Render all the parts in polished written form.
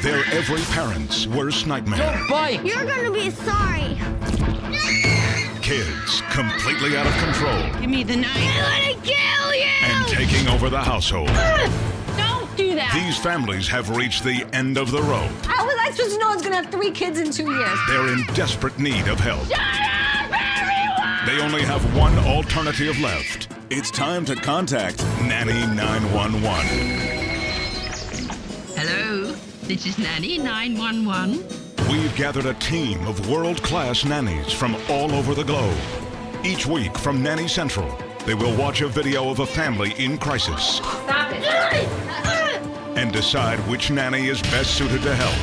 They're every parent's worst nightmare. Don't bite! You're gonna be sorry. Kids completely out of control. Give me the knife. I'm gonna kill you! And taking over the household. Don't do that! These families have reached the end of the road. How was I supposed to know I was gonna have 3 kids in 2 years? They're in desperate need of help. Shut up, everyone! They only have one alternative left. It's time to contact Nanny 911. Hello, this is Nanny 911. We've gathered a team of world-class nannies from all over the globe. Each week from Nanny Central, they will watch a video of a family in crisis. Stop it. And decide which nanny is best suited to help.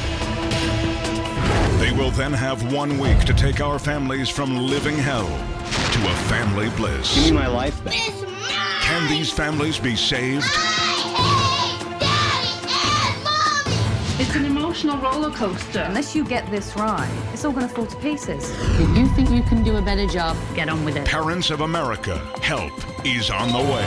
They will then have 1 week to take our families from living hell to a family bliss. Give me my life back. It's mine! Can these families be saved? It's an emotional roller coaster. Unless you get this right, it's all gonna fall to pieces. If you think you can do a better job, get on with it. Parents of America, help is on the way.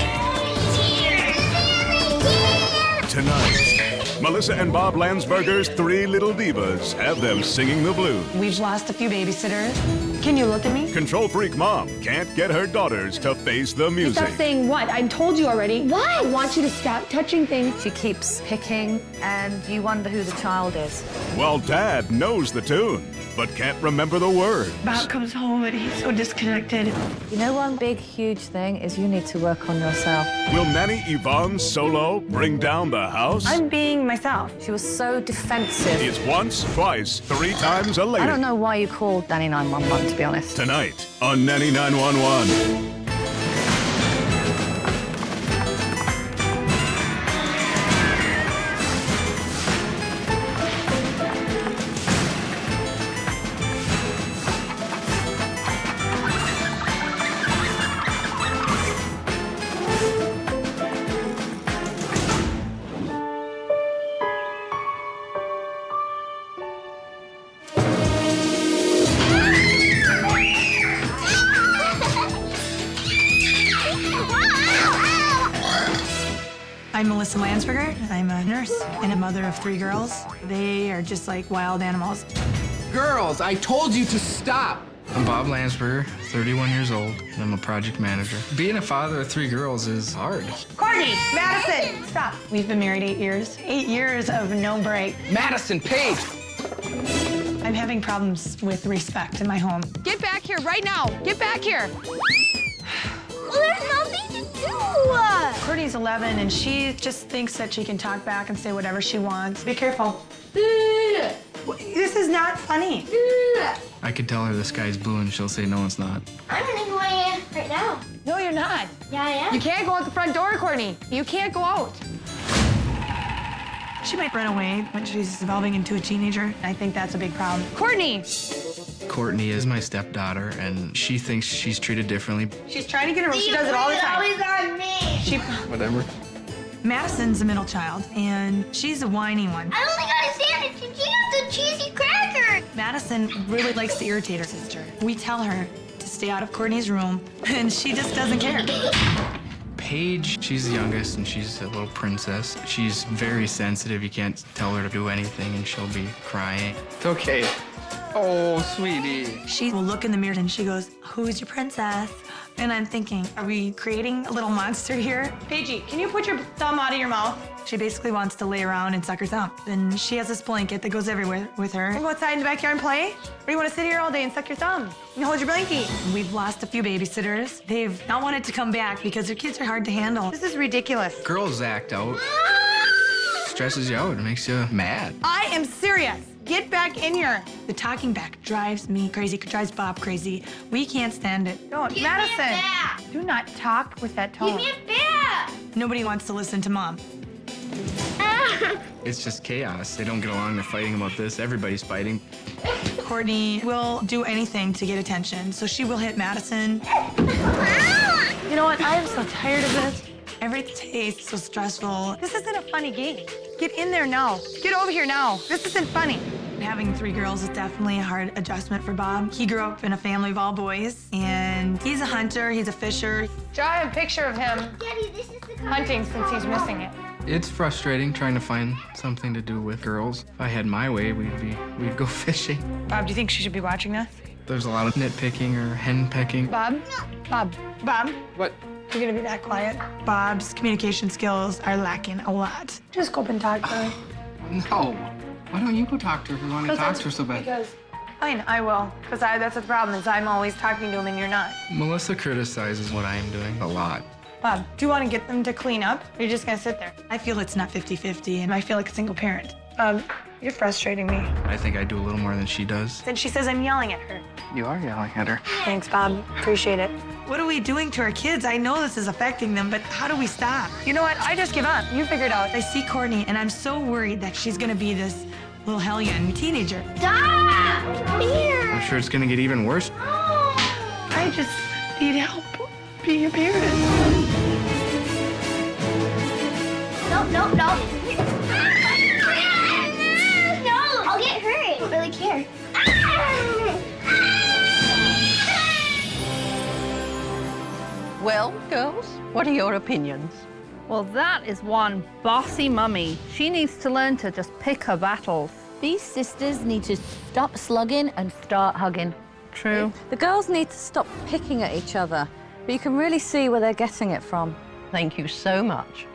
Tonight, Melissa and Bob Landsberger's 3 Little Divas have them singing the blues. We've lost a few babysitters. Can you look at me? Control freak mom can't get her daughters to face the music. Stop saying what? I told you already. What? I want you to stop touching things. She keeps picking, and you wonder who the child is. While dad knows the tune, but can't remember the words. Bob comes home and he's so disconnected. You know, one big, huge thing is you need to work on yourself. Will Nanny Yvonne solo bring down the house? I'm being myself. She was so defensive. It's once, twice, 3 times a lady. I don't know why you called Nanny 911, to be honest. Tonight on Nanny 911. I'm Melissa Landsberger. I'm a nurse and a mother of 3 girls. They are just like wild animals. Girls, I told you to stop. I'm Bob Landsberger, 31 years old, and I'm a project manager. Being a father of 3 girls is hard. Courtney, Madison, stop. We've been married 8 years. 8 years of no break. Madison, Paige. I'm having problems with respect in my home. Get back here right now. Get back here. Well, there's nothing to do! Courtney's 11 and she just thinks that she can talk back and say whatever she wants. Be careful. This is not funny. I could tell her the sky's blue and she'll say, no, it's not. I'm running away right now. No, you're not. Yeah, I am. You can't go out the front door, Courtney. You can't go out. She might run away when she's evolving into a teenager. I think that's a big problem. Courtney! Courtney is my stepdaughter, and she thinks she's treated differently. She's trying to get her. She does it all the time. Always on me. Whatever. Madison's a middle child, and she's a whiny one. I don't think I understand it. She has the cheesy cracker. Madison really likes to irritate her sister. We tell her to stay out of Courtney's room, and she just doesn't care. Paige, she's the youngest, and she's a little princess. She's very sensitive. You can't tell her to do anything, and she'll be crying. It's okay. Oh, sweetie. She will look in the mirror and she goes, "Who's your princess?" And I'm thinking, are we creating a little monster here? Paigey, can you put your thumb out of your mouth? She basically wants to lay around and suck her thumb. And she has this blanket that goes everywhere with her. Go outside in the backyard and play? Or you want to sit here all day and suck your thumb? You hold your blankie. We've lost a few babysitters. They've not wanted to come back because their kids are hard to handle. This is ridiculous. Girls act out. Stresses you out. It makes you mad. I am serious. Get back in here. The talking back drives me crazy, drives Bob crazy. We can't stand it. Don't. Give me a bat. Do not talk with that tone. Give me a bat. Nobody wants to listen to Mom. It's just chaos. They don't get along. They're fighting about this. Everybody's fighting. Courtney will do anything to get attention, so she will hit Madison. You know what? I am so tired of this. Every day is so stressful. This isn't a funny game. Get in there now. Get over here now. This isn't funny. Having 3 girls is definitely a hard adjustment for Bob. He grew up in a family of all boys, and he's a hunter, he's a fisher. Draw a picture of him Daddy, this is the hunting since he's missing it. It's frustrating trying to find something to do with girls. If I had my way, we'd go fishing. Bob, do you think she should be watching this? There's a lot of nitpicking or henpecking. Bob? Bob? What? You're gonna be that quiet? Bob's communication skills are lacking a lot. Just go up and talk to her. No. Why don't you go talk to her if you want to talk to her so bad? Because, fine, I will. Because that's the problem, is I'm always talking to him and you're not. Melissa criticizes what I am doing a lot. Bob, do you want to get them to clean up? Or you're just gonna sit there? I feel it's not 50-50, and I feel like a single parent. You're frustrating me. I think I do a little more than she does. Then she says I'm yelling at her. You are yelling at her. Thanks, Bob. Appreciate it. What are we doing to our kids? I know this is affecting them, but how do we stop? You know what? I just give up. You figure it out. I see Courtney, and I'm so worried that she's gonna be this little hellion teenager. Stop! Here! I'm sure it's gonna get even worse. I just need help being a parent. No. No, I'll get hurt. I don't really care. Well, girls, what are your opinions? Well, that is one bossy mummy. She needs to learn to just pick her battles. These sisters need to stop slugging and start hugging. True. The girls need to stop picking at each other, but you can really see where they're getting it from. Thank you so much.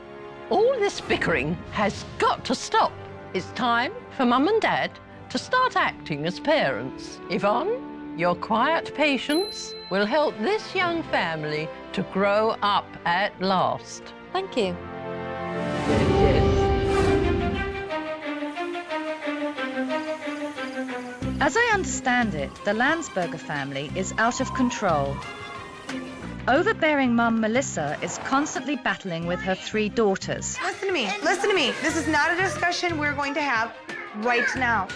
All this bickering has got to stop. It's time for Mum and Dad to start acting as parents. Yvonne, your quiet patience will help this young family to grow up at last. Thank you. As I understand it, the Landsberger family is out of control. Overbearing mum Melissa is constantly battling with her 3 daughters, Listen to me. Listen to me. This is not a discussion we're going to have right now.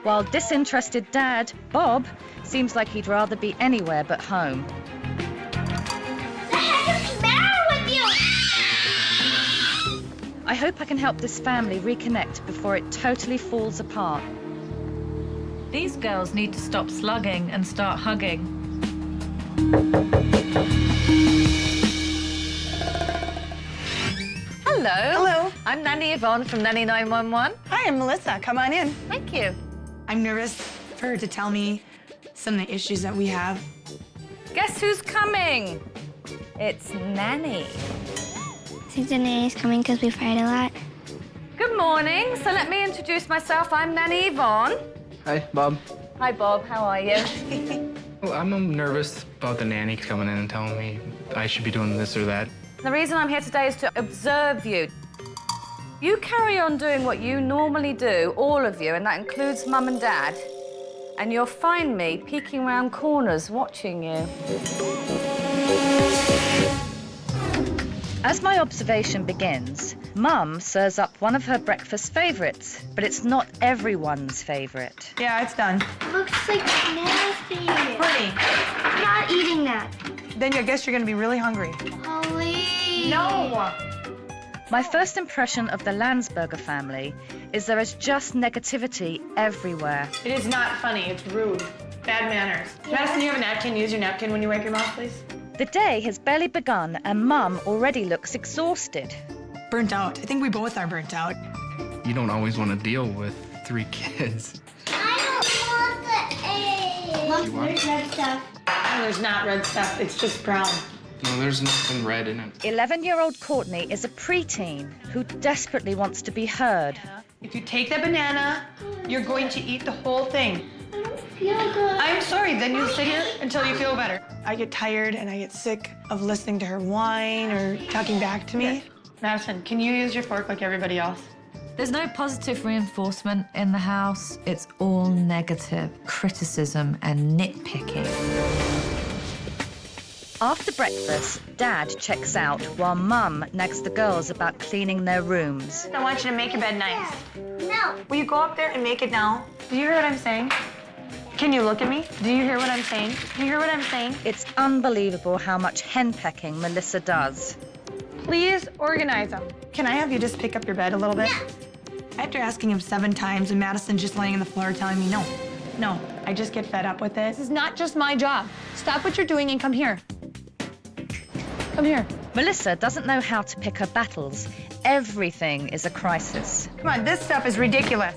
while disinterested dad, Bob, seems like he'd rather be anywhere but home. What the heck is the matter with you? I hope I can help this family reconnect before it totally falls apart. These girls need to stop slugging and start hugging. Hello. Hello. I'm Nanny Yvonne from Nanny 911. Hi, I'm Melissa. Come on in. Thank you. I'm nervous for her to tell me some of the issues that we have. Guess who's coming? It's Nanny. I think the nanny's coming because we fight a lot. Good morning. So let me introduce myself. I'm Nanny Yvonne. Hi, Bob. Hi, Bob. How are you? Well, I'm nervous about the nanny coming in and telling me I should be doing this or that. The reason I'm here today is to observe you. You carry on doing what you normally do, all of you, and that includes Mum and Dad. And you'll find me peeking around corners watching you. As my observation begins, Mum serves up one of her breakfast favourites, but it's not everyone's favourite. Yeah, it's done. Looks like nasty. Courtney, I'm not eating that. then I guess you're gonna be really hungry. Holly. No! My first impression of the Landsberger family is there is just negativity everywhere. It is not funny. It's rude. Bad manners. Madison, you have a napkin. Use your napkin when you wipe your mouth, please. The day has barely begun and Mum already looks exhausted. Burnt out. I think we both are burnt out. You don't always want to deal with 3 kids. I don't want the egg. Mom, there's red stuff. Oh, there's not red stuff. It's just brown. No, there's nothing red in it. 11-year-old Courtney is a preteen who desperately wants to be heard. If you take that banana, you're going to eat the whole thing. I don't feel good. I'm sorry. Then you sit here until you feel better. I get tired and I get sick of listening to her whine or talking back to me. Madison, can you use your fork like everybody else? There's no positive reinforcement in the house. It's all negative criticism and nitpicking. After breakfast, Dad checks out while Mum nags the girls about cleaning their rooms. I want you to make your bed nice. No. Will you go up there and make it now? Do you hear what I'm saying? Can you look at me? Do you hear what I'm saying? Do you hear what I'm saying? It's unbelievable how much henpecking Melissa does. Please organize them. Can I have you just pick up your bed a little bit? After asking him 7 times and Madison just laying on the floor telling me no. No, I just get fed up with it. This is not just my job. Stop what you're doing and come here. Come here. Melissa doesn't know how to pick her battles, everything is a crisis. Come on, this stuff is ridiculous.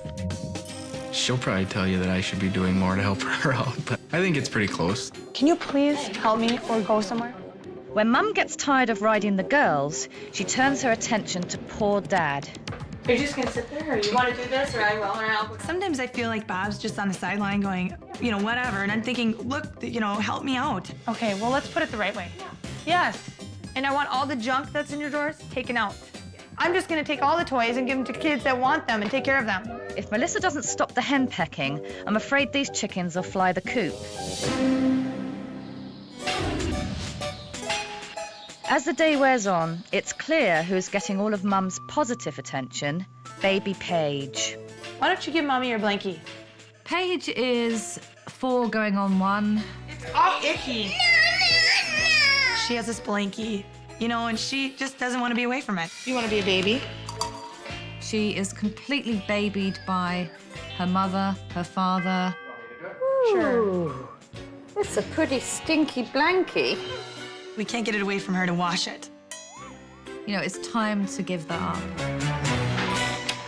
She'll probably tell you that I should be doing more to help her out, but I think it's pretty close. Can you please help me or go somewhere? When Mum gets tired of riding the girls, she turns her attention to poor Dad. Are you just gonna sit there, or you want to do this, or I will, or I'll... Sometimes I feel like Bob's just on the sideline going, you know, whatever, and I'm thinking, look, you know, help me out. Okay, well, let's put it the right way. Yes, and I want all the junk that's in your drawers taken out. I'm just gonna take all the toys and give them to kids that want them and take care of them. If Melissa doesn't stop the hen pecking, I'm afraid these chickens will fly the coop. As the day wears on, it's clear who's getting all of Mum's positive attention: baby Paige. Why don't you give Mommy your blankie? Paige is 4 going on 1. It's all icky. She has this blankie, you know, and she just doesn't want to be away from it. You want to be a baby? She is completely babied by her mother, her father. Sure. It's a pretty stinky blankie. We can't get it away from her to wash it. You know, it's time to give that up.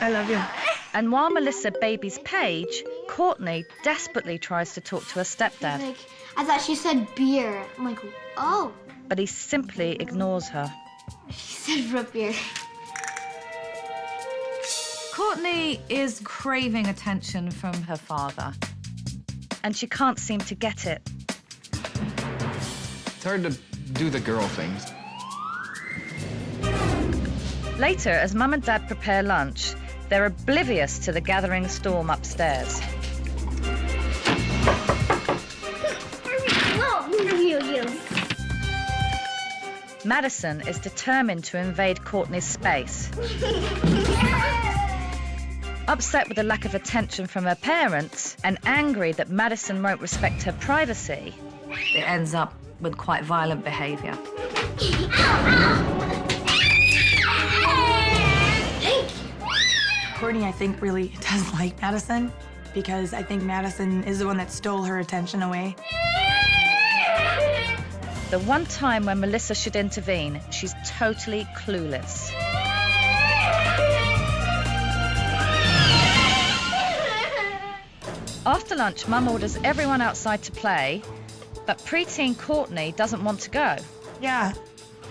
I love you. And while Melissa babies Paige, Courtney desperately tries to talk to her stepdad. Like, I thought she said beer. I'm like, oh. But he simply ignores her. She said root beer. Courtney is craving attention from her father. And she can't seem to get it. It's hard to do the girl things. Later, as Mum and Dad prepare lunch, they're oblivious to the gathering storm upstairs. Madison is determined to invade Courtney's space. Upset with the lack of attention from her parents and angry that Madison won't respect her privacy, It ends up with quite violent behavior. Courtney, I think, really does like Madison because I think Madison is the one that stole her attention away. the one time when Melissa should intervene, she's totally clueless. After lunch, Mum orders everyone outside to play, but preteen Courtney doesn't want to go. Yeah.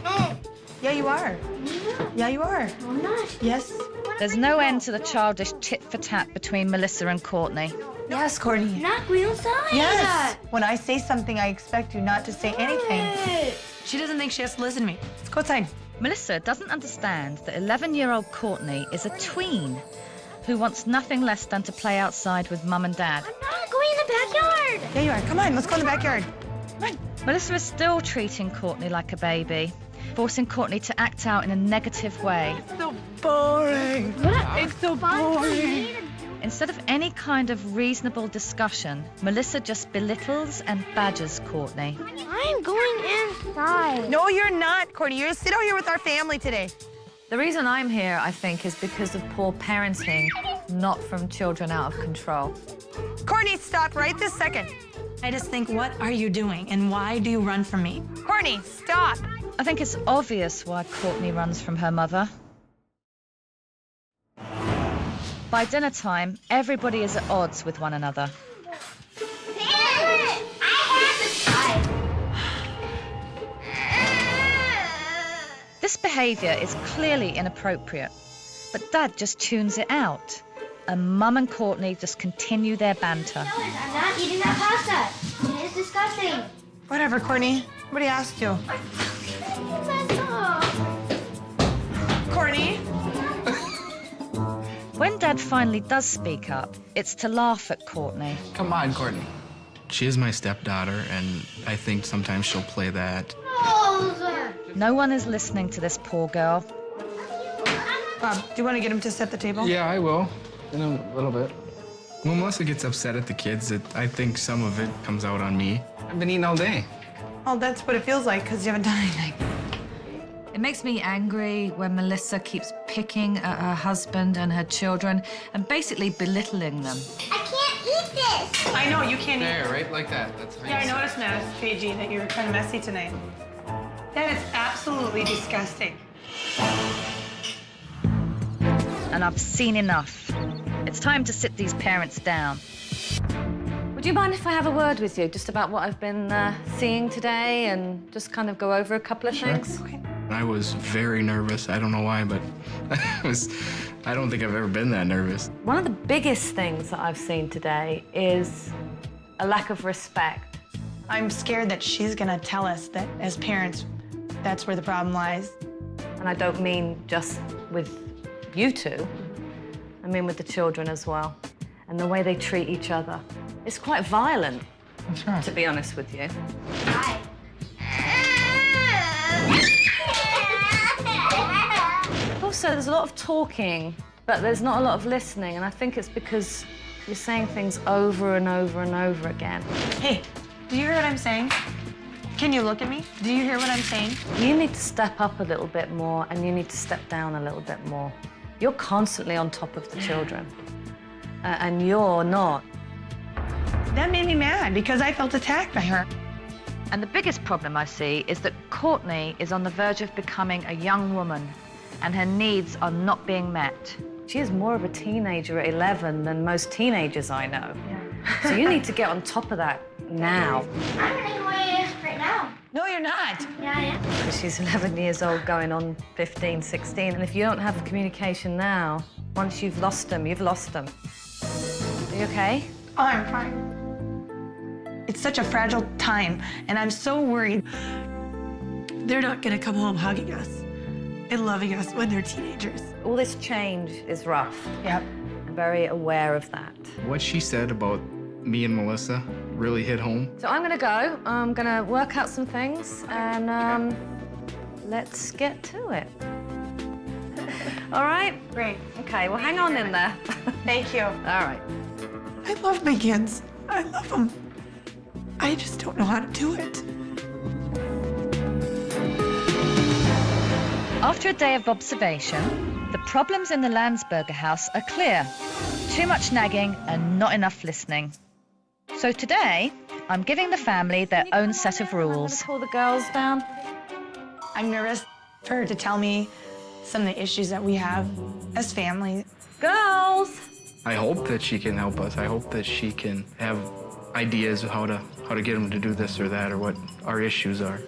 No. Yeah, you are. No. Yeah, you are. I'm not. Yes. There's no end to the childish tit-for-tat between Melissa and Courtney. Yes, Courtney. You're not going outside. Yes. When I say something, I expect you not to say anything. She doesn't think she has to listen to me. Let's go outside. Melissa doesn't understand that 11-year-old Courtney is a tween who wants nothing less than to play outside with Mum and Dad. I'm not going in the backyard. Yeah, you are. Come on, let's go in the backyard. Come on. Melissa is still treating Courtney like a baby, forcing Courtney to act out in a negative way. It's so boring. It's so boring. Instead of any kind of reasonable discussion, Melissa just belittles and badgers Courtney. I'm going inside. No, you're not, Courtney. You're gonna sit out here with our family today. The reason I'm here, I think, is because of poor parenting, not from children out of control. Courtney, stop right this second. I just think, what are you doing and why do you run from me? Courtney, stop. I think it's obvious why Courtney runs from her mother. By dinner time, everybody is at odds with one another. I have the This behavior is clearly inappropriate, but Dad just tunes it out. And Mum and Courtney just continue their banter. I'm not eating that pasta. It is disgusting. Whatever, Courtney. Nobody asked you. Courtney? When Dad finally does speak up, it's to laugh at Courtney. Come on, Courtney. She is my stepdaughter, and I think sometimes she'll play that. No one is listening to this poor girl. Bob, do you want to get him to set the table? Yeah, I will. In a little bit. When Melissa gets upset at the kids, I think some of it comes out on me. I've been eating all day. Oh, that's what it feels like because you haven't done anything. It makes me angry when Melissa keeps picking at her husband and her children and basically belittling them. I can't eat this. I know, you can't There, right? Like that. That's how Yeah, I you say noticed, Madison, Paige, that you were kind of messy tonight. That is absolutely disgusting. and I've seen enough. It's time to sit these parents down. Would you mind if I have a word with you just about what I've been seeing today and just kind of go over a couple of things? Okay. I was very nervous. I don't know why, but I don't think I've ever been that nervous. One of the biggest things that I've seen today is a lack of respect. I'm scared that she's gonna tell us that as parents, that's where the problem lies. And I don't mean just with you two, I mean with the children as well, and the way they treat each other. It's quite violent, to be honest with you. Hi. Also, there's a lot of talking, but there's not a lot of listening, and I think it's because you're saying things over and over and over again. Hey, do you hear what I'm saying? Can you look at me? Do you hear what I'm saying? You need to step up a little bit more, and you need to step down a little bit more. You're constantly on top of the children, and you're not. That made me mad because I felt attacked by her. And the biggest problem I see is that Courtney is on the verge of becoming a young woman, and her needs are not being met. She is more of a teenager at 11 than most teenagers I know. Yeah. So you need to get on top of that now. I'm gonna go in right now. No, you're not. Yeah, I am. Because she's 11 years old, going on 15, 16. And if you don't have the communication now, once you've lost them, you've lost them. Are you okay? Oh, I'm fine. It's such a fragile time, and I'm so worried. They're not gonna come home hugging us and loving us when they're teenagers. All this change is rough. Yep. I'm very aware of that. What she said about me and Melissa really hit home. So I'm gonna go. I'm gonna work out some things, and let's get to it. All right? Great. Okay, well, hang on in there. Thank you. All right. I love my kids. I love them. I just don't know how to do it. After a day of observation, the problems in the Landsberger house are clear. Too much nagging and not enough listening. So today, I'm giving the family their own set of rules. Pull the girls down. I'm nervous for her to tell me some of the issues that we have as family. Girls! I hope that she can help us. I hope that she can have ideas of how to get them to do this or that or what our issues are.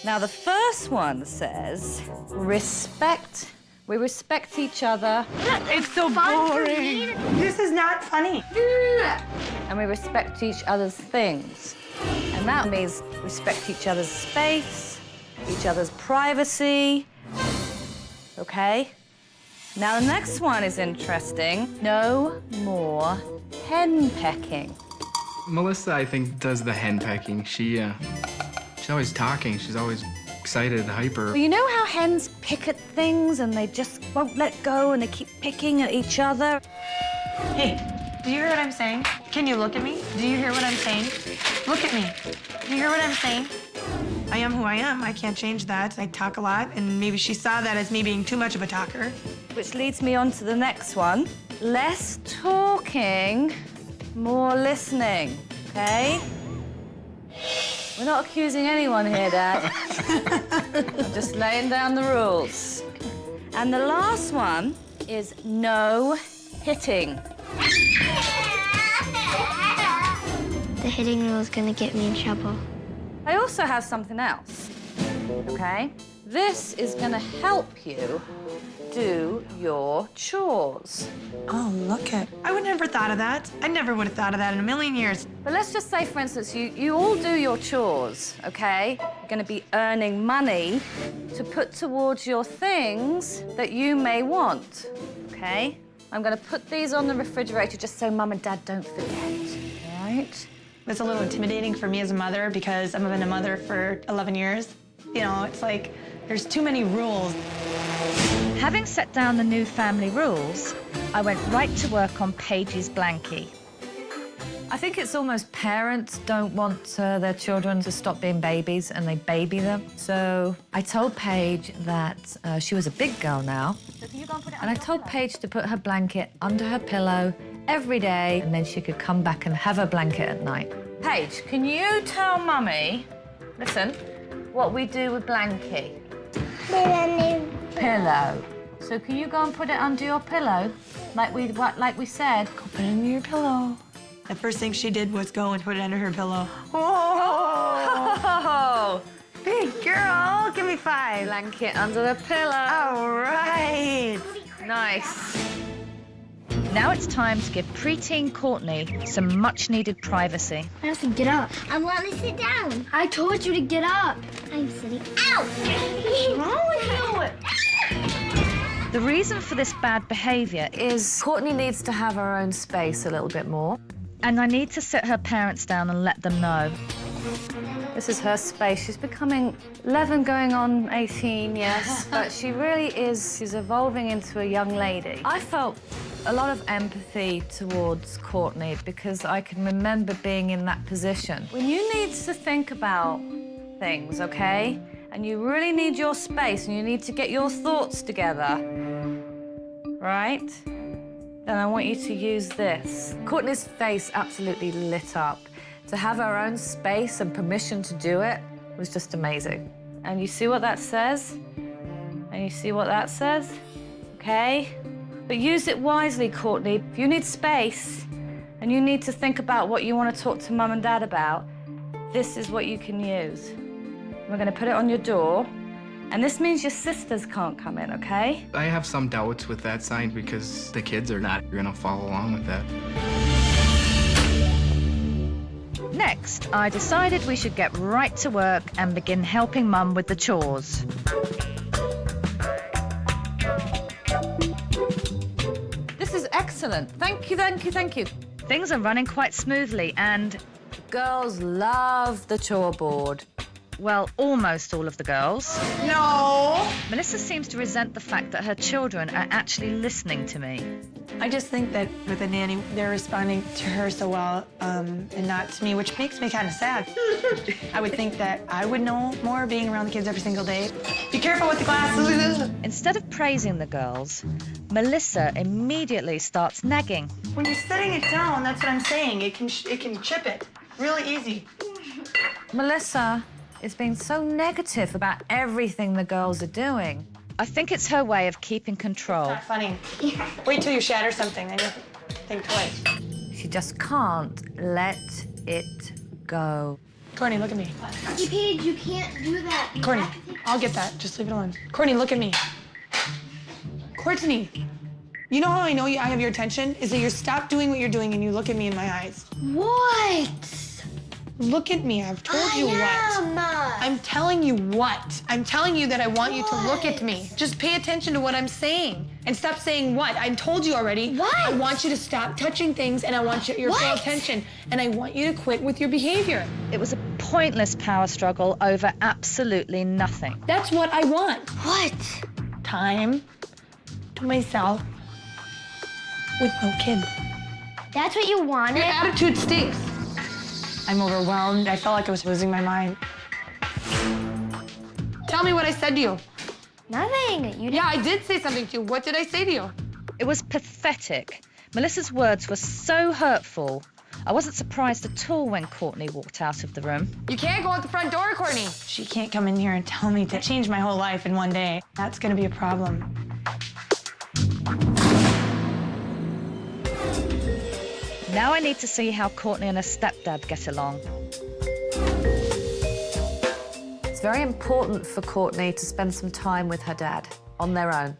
Now, the first one says, respect. We respect each other. It's so boring. This is not funny. And we respect each other's things. And that means respect each other's space, each other's privacy. Okay? Now, the next one is interesting. No more hen pecking. Melissa, I think, does the hen pecking. She's always talking. She's always excited, hyper. Well, you know how hens pick at things and they just won't let go and they keep picking at each other? Hey, do you hear what I'm saying? Can you look at me? Do you hear what I'm saying? Look at me. Do you hear what I'm saying? I am who I am. I can't change that. I talk a lot, and maybe she saw that as me being too much of a talker. Which leads me on to the next one. Less talking, more listening, okay? We're not accusing anyone here, Dad. I'm just laying down the rules. And the last one is no hitting. The hitting rule is gonna get me in trouble. I also have something else, okay? This is gonna help you do your chores. Oh, look at. I would never thought of that. I never would have thought of that in a million years. But let's just say, for instance, you all do your chores, okay? You're gonna be earning money to put towards your things that you may want, okay? I'm gonna put these on the refrigerator just so Mum and Dad don't forget, all right? It's a little intimidating for me as a mother because I've been a mother for 11 years. You know, it's like there's too many rules. Having set down the new family rules, I went right to work on Paige's blankie. I think it's almost parents don't want their children to stop being babies and they baby them. So I told Paige that she was a big girl now. And I told Paige to put her blanket under her pillow every day and then she could come back and have her blanket at night. Paige, can you tell Mummy, listen, what we do with blankie? Pillow. So can you go and put it under your pillow, like we said? Go put it under your pillow. The first thing she did was go and put it under her pillow. Oh, Big girl, give me 5. blanket under the pillow. All right. Nice. Now it's time to give preteen Courtney some much-needed privacy. Madison, get up. I want to sit down. I told you to get up. I'm sitting. Ow! What's wrong with you? The reason for this bad behaviour Is Courtney needs to have her own space a little bit more. and I need to sit her parents down and let them know. This is her space. She's becoming 11, going on 18, yes, but she really is, she's evolving into a young lady. I felt a lot of empathy towards Courtney because I can remember being in that position. When you need to think about things, okay, and you really need your space and you need to get your thoughts together, right? Then I want you to use this. Courtney's face absolutely lit up. To have her own space and permission to do it was just amazing. And you see what that says? And you see what that says? Okay? But use it wisely, Courtney. If you need space and you need to think about what you want to talk to Mum and Dad about, this is what you can use. We're going to put it on your door. And this means your sisters can't come in, okay? I have some doubts with that sign because the kids are not gonna follow along with that. Next, I decided we should get right to work and begin helping Mum with the chores. This is excellent. Thank you, thank you, thank you. Things are running quite smoothly and, Girls love the chore board. well, almost all of the girls. No. Melissa seems to resent the fact that her children are actually listening to me. I just think that with a nanny, they're responding to her so well and not to me, which makes me kind of sad. I would think that I would know more being around the kids every single day. Be careful with the glasses. Instead of praising the girls, Melissa immediately starts nagging. When you're setting it down, that's what I'm saying. It can chip it really easy. Melissa is being so negative about everything the girls are doing. I think it's her way of keeping control. Not funny. Wait till you shatter something, then you think twice. She just can't let it go. Courtney, look at me. Hey, Paige, you can't do that. You Courtney, have to take- I'll get that. Just leave it alone. Courtney, look at me. Courtney, you know how I know I have your attention? Is that you stop doing what you're doing and you look at me in my eyes. What? Look at me. I've told you what. I'm telling you what. I'm telling you that I want you to look at me. Just pay attention to what I'm saying and stop saying what. I told you already. What? I want you to stop touching things and I want your full attention. And I want you to quit with your behavior. It was a pointless power struggle over absolutely nothing. That's what I want. What? Time to myself with no kid. That's what you wanted? Your attitude stinks. I'm overwhelmed. I felt like I was losing my mind. Tell me what I said to you. Nothing. You Yeah, I did say something to you. What did I say to you? It was pathetic. Melissa's words were so hurtful. I wasn't surprised at all when Courtney walked out of the room. You can't go out the front door, Courtney. She can't come in here and tell me to change my whole life in one day. That's gonna be a problem. Now I need to see how Courtney and her stepdad get along. It's very important for Courtney to spend some time with her dad on their own.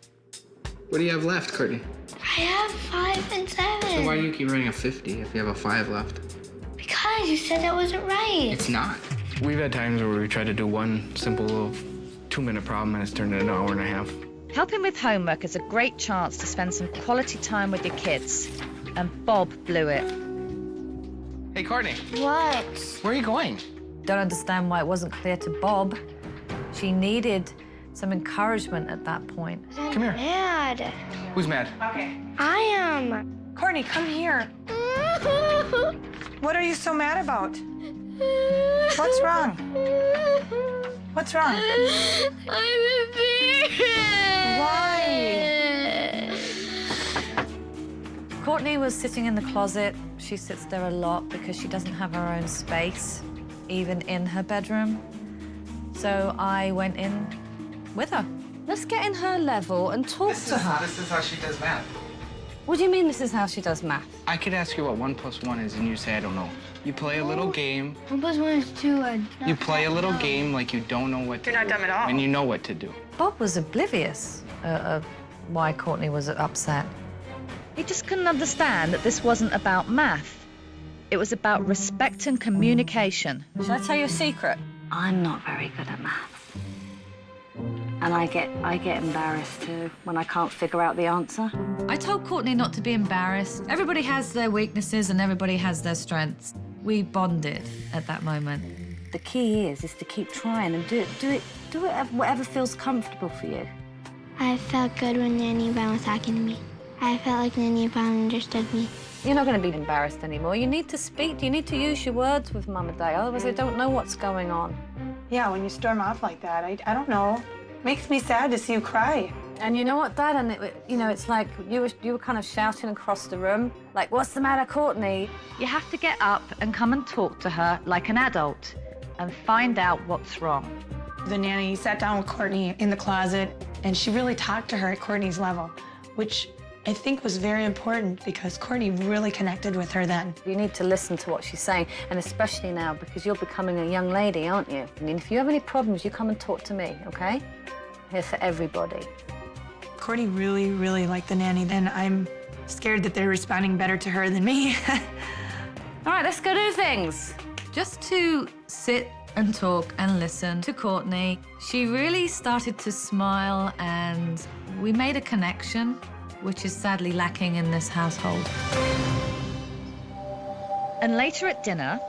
What do you have left, Courtney? I have 5 and 7. So why do you keep running a 50 if you have a 5 left? Because you said that wasn't right. It's not. We've had times where we tried to do one simple little 2-minute problem and it's turned into an hour and a half. Helping with homework is a great chance to spend some quality time with your kids. And Bob blew it. Hey, Courtney, What? where are you going? Don't understand why it wasn't clear to Bob. She needed some encouragement at that point. Come here. Mad. Who's mad? Okay. I am. Courtney, come here. What are you so mad about? What's wrong? What's wrong? I'm embarrassed. Why? Courtney was sitting in the closet. She sits there a lot because she doesn't have her own space, even in her bedroom. So I went in with her. Let's get in her level and talk to her. This is how she does math. What do you mean this is how she does math? I could ask you what 1 + 1 is, and you say I don't know. You play a little game. 1 + 1 is 2. You play a little game like you don't know what to do. You're not dumb at all. And you know what to do. Bob was oblivious of why Courtney was upset. He just couldn't understand that this wasn't about math. It was about respect and communication. Shall I tell you a secret? I'm not very good at maths. And I get embarrassed too when I can't figure out the answer. I told Courtney not to be embarrassed. Everybody has their weaknesses and everybody has their strengths. We bonded at that moment. The key is to keep trying and do it whatever feels comfortable for you. I felt good when Nanny and Yvonne was talking to me. I felt like Nanny and Yvonne understood me. You're not going to be embarrassed anymore. You need to speak. You need to use your words with Mum and Dad, otherwise they don't know what's going on. Yeah, when you storm off like that, I don't know. Makes me sad to see you cry. And you know what, Dad? And it's like you were kind of shouting across the room, like, "What's the matter, Courtney?" You have to get up and come and talk to her like an adult and find out what's wrong. The nanny sat down with Courtney in the closet, and she really talked to her at Courtney's level, which I think was very important because Courtney really connected with her then. You need to listen to what she's saying, and especially now because you're becoming a young lady, aren't you? I mean, if you have any problems, you come and talk to me, okay? I'm here for everybody. Courtney really, really liked the nanny, and I'm scared that they're responding better to her than me. All right, let's go do things. Just to sit and talk and listen to Courtney, she really started to smile and we made a connection, which is sadly lacking in this household. And later at dinner,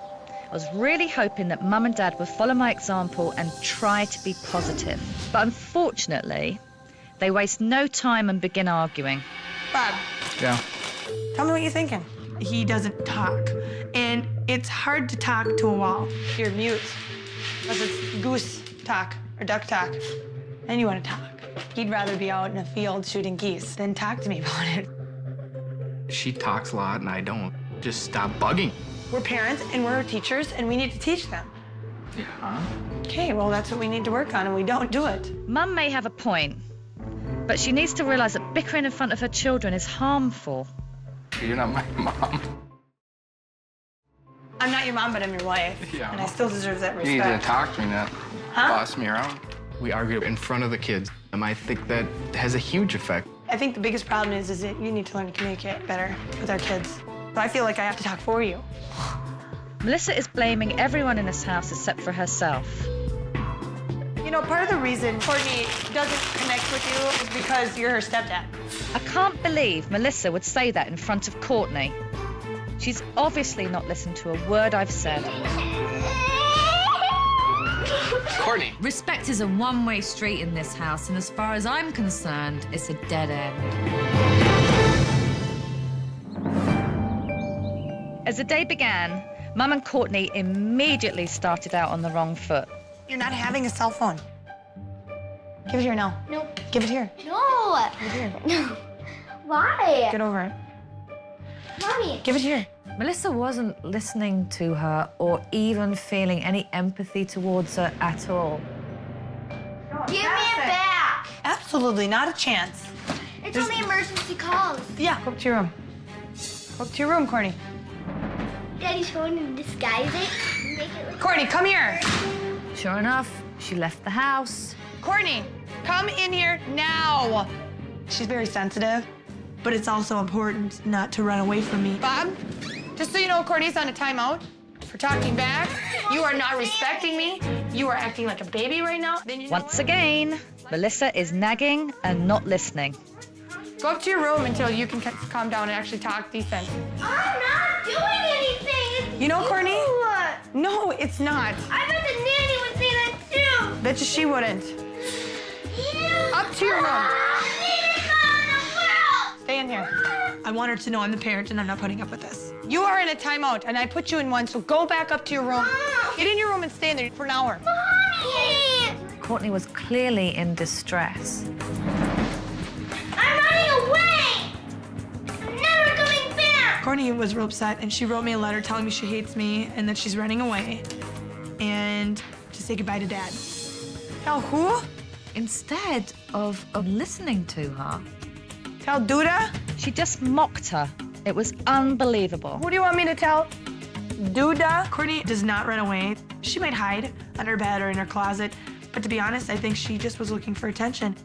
I was really hoping that Mum and Dad would follow my example and try to be positive. But unfortunately, they waste no time and begin arguing. Bob. Yeah. Tell me what you're thinking. He doesn't talk, and it's hard to talk to a wall. You're mute, unless it's goose talk or duck talk. Then you want to talk. He'd rather be out in a field shooting geese than talk to me about it. She talks a lot and I don't. Just stop bugging. We're parents and we're teachers, and we need to teach them. Yeah. Okay, well, that's what we need to work on, and we don't do it. Mum may have a point, but she needs to realize that bickering in front of her children is harmful. You're not my mom. I'm not your mom, but I'm your wife. Yeah. And I still deserve that You respect. need to talk to me, not boss me around. We argue in front of the kids, and I think that has a huge effect. I think the biggest problem is that you need to learn to communicate better with our kids. So I feel like I have to talk for you. Melissa is blaming everyone in this house except for herself. You know, part of the reason Courtney doesn't connect with you is because you're her stepdad. I can't believe Melissa would say that in front of Courtney. She's obviously not listened to a word I've said. Courtney. Respect is a one-way street in this house, and as far as I'm concerned, it's a dead end. As the day began, Mum and Courtney immediately started out on the wrong foot. You're not having a cell phone. Give it here now. No. Give it here. No. Give it here. No. Why? Get over it. Mommy. Give it here. Melissa wasn't listening to her or even feeling any empathy towards her at all. Give me it back. Absolutely, not a chance. It's only emergency calls. Yeah, go up to your room. Go up to your room, Courtney. Daddy's going to disguise it. Make it look Courtney, come here. Sure enough, she left the house. Courtney, come in here now. She's very sensitive, but it's also important not to run away from me. Bob, just so you know, Courtney's on a timeout for talking back. You are not respecting me. You are acting like a baby right now. Then Once again, Melissa is nagging and not listening. Go up to your room until you can calm down and actually talk decent. I'm not doing anything. It's You know, Courtney? you. No, it's not. I bet the nanny would say that too. Bet you she wouldn't. You Up to your room. are the biggest man in the world. Stay in here. I want her to know I'm the parent and I'm not putting up with this. You are in a timeout and I put you in one, so go back up to your room. Get in your room and stay in there for an hour. Mommy. Courtney was clearly in distress. I'm running away. I'm never coming back. Courtney was real upset and she wrote me a letter telling me she hates me and that she's running away and to say goodbye to Dad. Now who instead of listening to her. Tell Duda? She just mocked her. It was unbelievable. Who do you want me to tell? Duda? Courtney does not run away. She might hide under bed or in her closet, but to be honest, I think she just was looking for attention.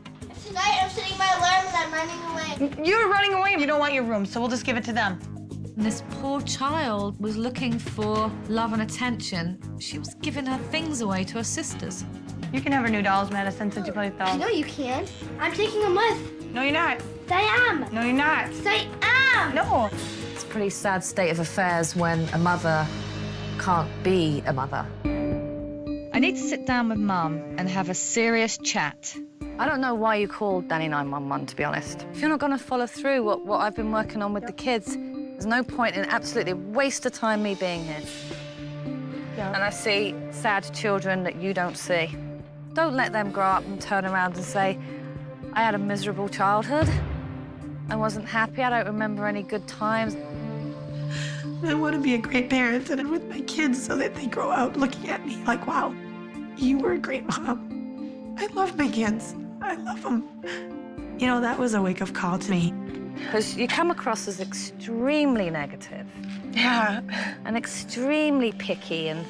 Tonight I'm setting my alarm and I'm running away. You're running away. You don't want your room, so we'll just give it to them. This poor child was looking for love and attention. She was giving her things away to her sisters. You can have her new dolls, Madison, since you play with dolls. No, you can't. I'm taking them with. No, you're not. I am. No, you're not. I am. No. It's a pretty sad state of affairs when a mother can't be a mother. I need to sit down with Mum and have a serious chat. I don't know why you called Nanny 911, to be honest. If you're not going to follow through what I've been working on with the kids, there's no point in absolutely waste of time me being here. Yeah. And I see sad children that you don't see. Don't let them grow up and turn around and say, I had a miserable childhood. I wasn't happy. I don't remember any good times. I want to be a great parent and with my kids so that they grow out looking at me like, wow, you were a great mom. I love my kids. I love them. You know, that was a wake-up call to me. Because you come across as extremely negative. Yeah. And extremely picky and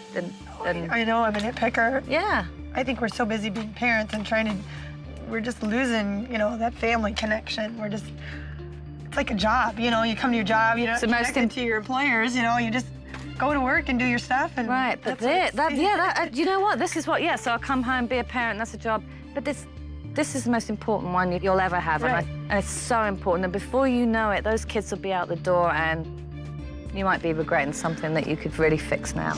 I know, I'm a nitpicker. Yeah. I think we're so busy being parents and we're just losing, you know, that family connection. It's like a job, you know, you come to your job, you're not connected to your employers, you know, you just go to work and do your stuff. And right, but you know what, this is what, so I'll come home, be a parent, that's a job. But this is the most important one you'll ever have, right. And it's so important. And before you know it, those kids will be out the door and you might be regretting something that you could really fix now.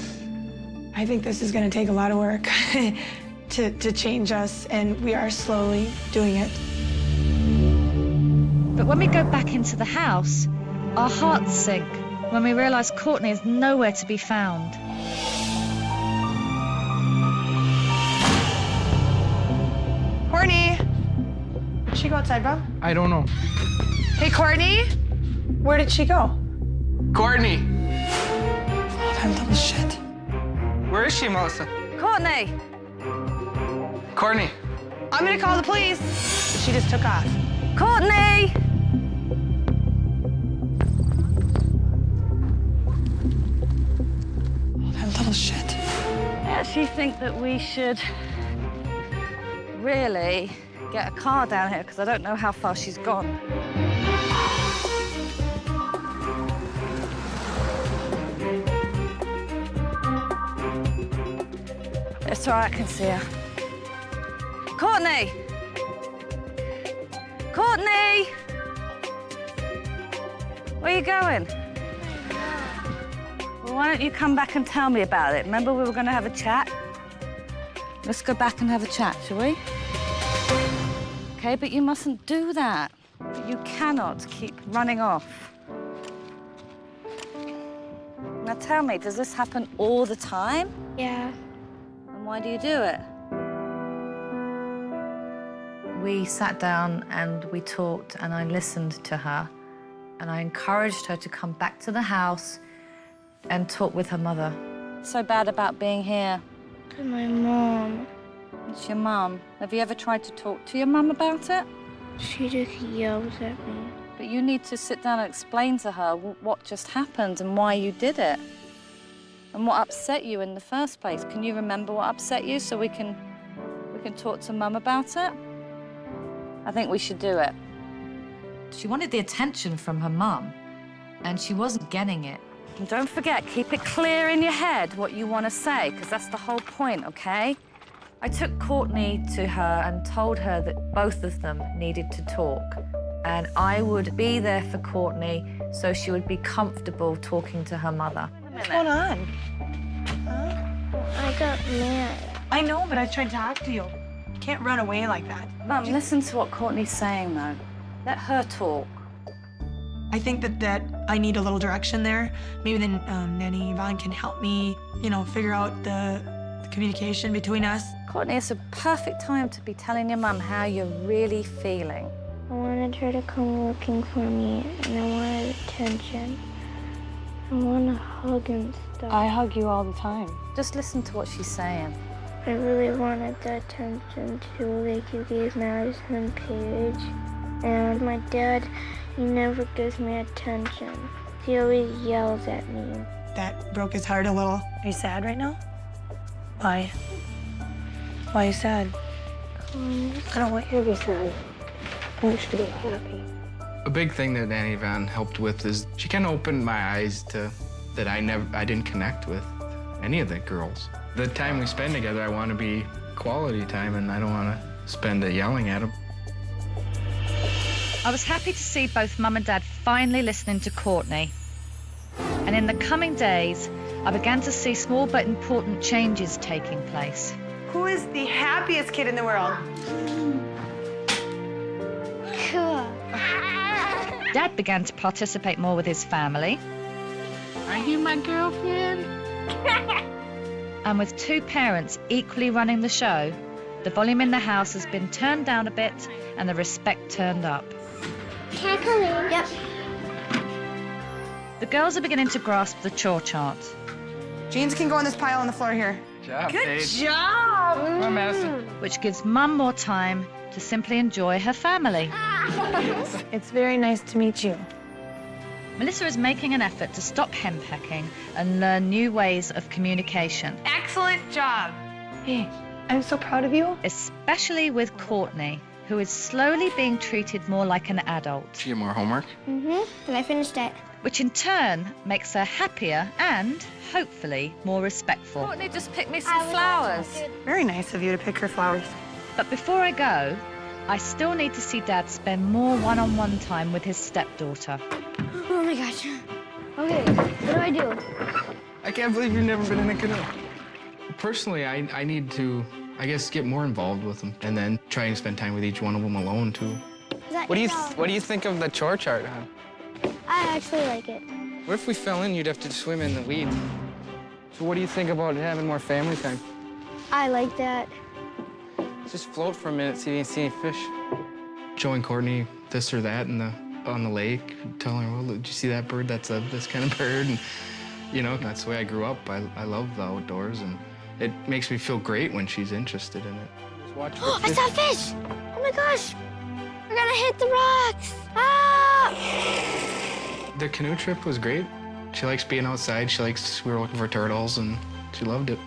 I think this is going to take a lot of work to change us, and we are slowly doing it. But when we go back into the house, our hearts sink when we realize Courtney is nowhere to be found. Courtney! Did she go outside, Bob? I don't know. Hey, Courtney! Where did she go? Courtney! Oh, that little shit. Where is she, Melissa? Courtney! Courtney! I'm gonna call the police. She just took off. Courtney! Oh, that little shit. I actually think that we should really get a car down here because I don't know how far she's gone. It's all right, I can see her. Courtney! Courtney! Where are you going? Well, why don't you come back and tell me about it? Remember we were going to have a chat? Let's go back and have a chat, shall we? Okay, but you mustn't do that. You cannot keep running off. Now tell me, does this happen all the time? Yeah. And why do you do it? We sat down and we talked and I listened to her and I encouraged her to come back to the house and talk with her mother. So bad about being here? To my mom. It's your mum. Have you ever tried to talk to your mum about it? She just yells at me. But you need to sit down and explain to her what just happened and why you did it. And what upset you in the first place. Can you remember what upset you so we can talk to Mum about it? I think we should do it. She wanted the attention from her mum and she wasn't getting it. And don't forget, keep it clear in your head what you want to say, because that's the whole point, okay? I took Courtney to her and told her that both of them needed to talk. And I would be there for Courtney so she would be comfortable talking to her mother. What's going on? Huh? I got mad. I know, but I tried to talk to you. You can't run away like that. Mum, listen to what Courtney's saying, though. Let her talk. I think that I need a little direction there. Maybe then Nanny, Yvonne can help me, you know, figure out the communication between us. Courtney, it's a perfect time to be telling your mum how you're really feeling. I wanted her to come looking for me, and I wanted attention. I want to hug and stuff. I hug you all the time. Just listen to what she's saying. I really wanted the attention too, like you gave Madison and Paige. And my dad, he never gives me attention. He always yells at me. That broke his heart a little. Are you sad right now? Why? Why are you sad? I don't want you to be sad. I want you to be happy. A big thing that Nanny Yvonne helped with is she kind of opened my eyes to that I didn't connect with any of the girls. The time we spend together, I want to be quality time, and I don't want to spend it yelling at them. I was happy to see both Mum and Dad finally listening to Courtney. And in the coming days, I began to see small but important changes taking place. Who is the happiest kid in the world? Cool. Dad began to participate more with his family. Are you my girlfriend? And with two parents equally running the show, the volume in the house has been turned down a bit and the respect turned up. Can I come in? Yep. The girls are beginning to grasp the chore chart. Jeans can go on this pile on the floor here. Good job! Come on, Madison. Which gives Mum more time to simply enjoy her family. It's very nice to meet you. Melissa is making an effort to stop henpecking and learn new ways of communication. Excellent job. Hey, I'm so proud of you. Especially with Courtney, who is slowly being treated more like an adult. She had more homework? And I finished it. Which in turn makes her happier and, hopefully, more respectful. Courtney just picked me some flowers. Very nice of you to pick her flowers. But before I go, I still need to see Dad spend more one-on-one time with his stepdaughter. Oh my gosh. Okay, what do I do? I can't believe you've never been in a canoe. Personally, I need to, I guess, get more involved with them and then try and spend time with each one of them alone, too. What do you think of the chore chart, huh? I actually like it. What if we fell in? You'd have to swim in the weeds. So what do you think about having more family time? I like that. Just float for a minute, see if you can see any fish. Showing Courtney this or that on the lake, telling her, well, did you see that bird? That's this kind of bird. And, you know, that's the way I grew up. I love the outdoors, and it makes me feel great when she's interested in it. Just watch for I fish. saw a fish! Oh my gosh! We're gonna hit the rocks! Ah! The canoe trip was great. She likes being outside. We were looking for turtles, and she loved it.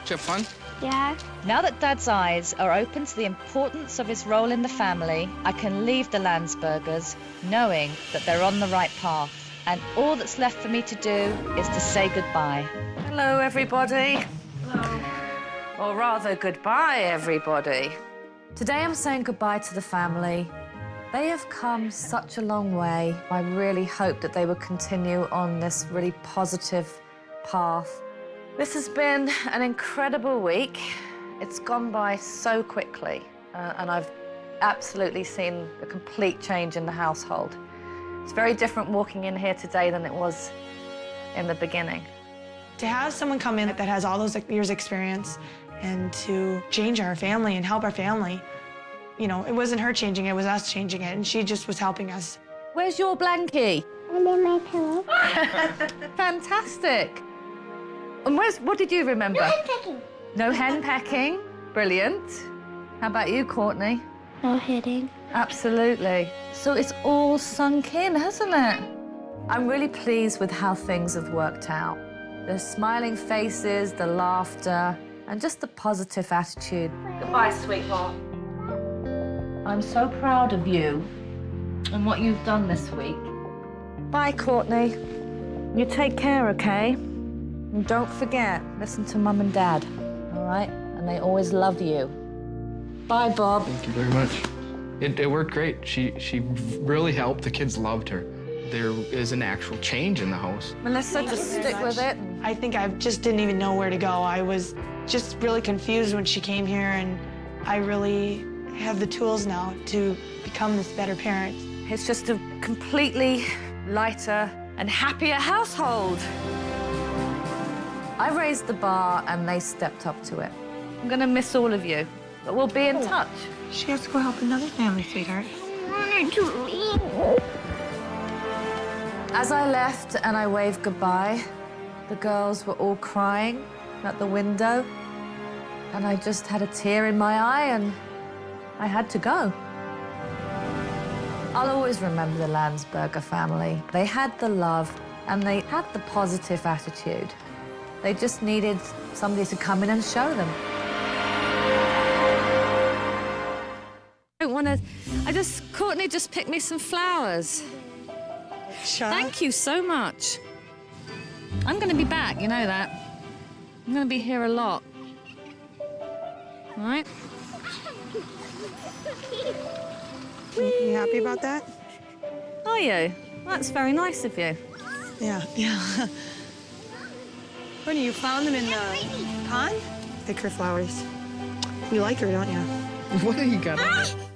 Did you have fun? Yeah. Now that Dad's eyes are open to the importance of his role in the family, I can leave the Landsbergers knowing that they're on the right path. And all that's left for me to do is to say goodbye. Hello, everybody. Hello. Or rather, goodbye, everybody. Today I'm saying goodbye to the family. They have come such a long way. I really hope that they will continue on this really positive path. This has been an incredible week. It's gone by so quickly, and I've absolutely seen a complete change in the household. It's very different walking in here today than it was in the beginning. To have someone come in that has all those years' experience and to change our family and help our family, you know, it wasn't her changing it, it was us changing it, and she just was helping us. Where's your blankie? Under my pillow. Fantastic. And what did you remember? No henpecking. No henpecking. Brilliant. How about you, Courtney? No hitting. Absolutely. So it's all sunk in, hasn't it? I'm really pleased with how things have worked out. The smiling faces, the laughter, and just the positive attitude. Goodbye, sweetheart. I'm so proud of you and what you've done this week. Bye, Courtney. You take care, okay? And don't forget, listen to Mum and Dad, all right? And they always love you. Bye, Bob. Thank you very much. It worked great. She really helped. The kids loved her. There is an actual change in the house. Melissa, just stick with it. I think I just didn't even know where to go. I was just really confused when she came here, and I really have the tools now to become this better parent. It's just a completely lighter and happier household. I raised the bar and they stepped up to it. I'm gonna miss all of you, but we'll be in touch. She has to go help another family, sweetheart. I wanted to leave. As I left and I waved goodbye, the girls were all crying at the window. And I just had a tear in my eye and I had to go. I'll always remember the Landsberger family. They had the love and they had the positive attitude. They just needed somebody to come in and show them. I don't want to... Courtney just picked me some flowers. Sure. Thank you so much. I'm going to be back, you know that. I'm going to be here a lot. All right? You happy about that? Are you? That's very nice of you. Yeah, yeah. Courtney, you found them in the pond? Pick her flowers. You like her, don't you? What do you got on?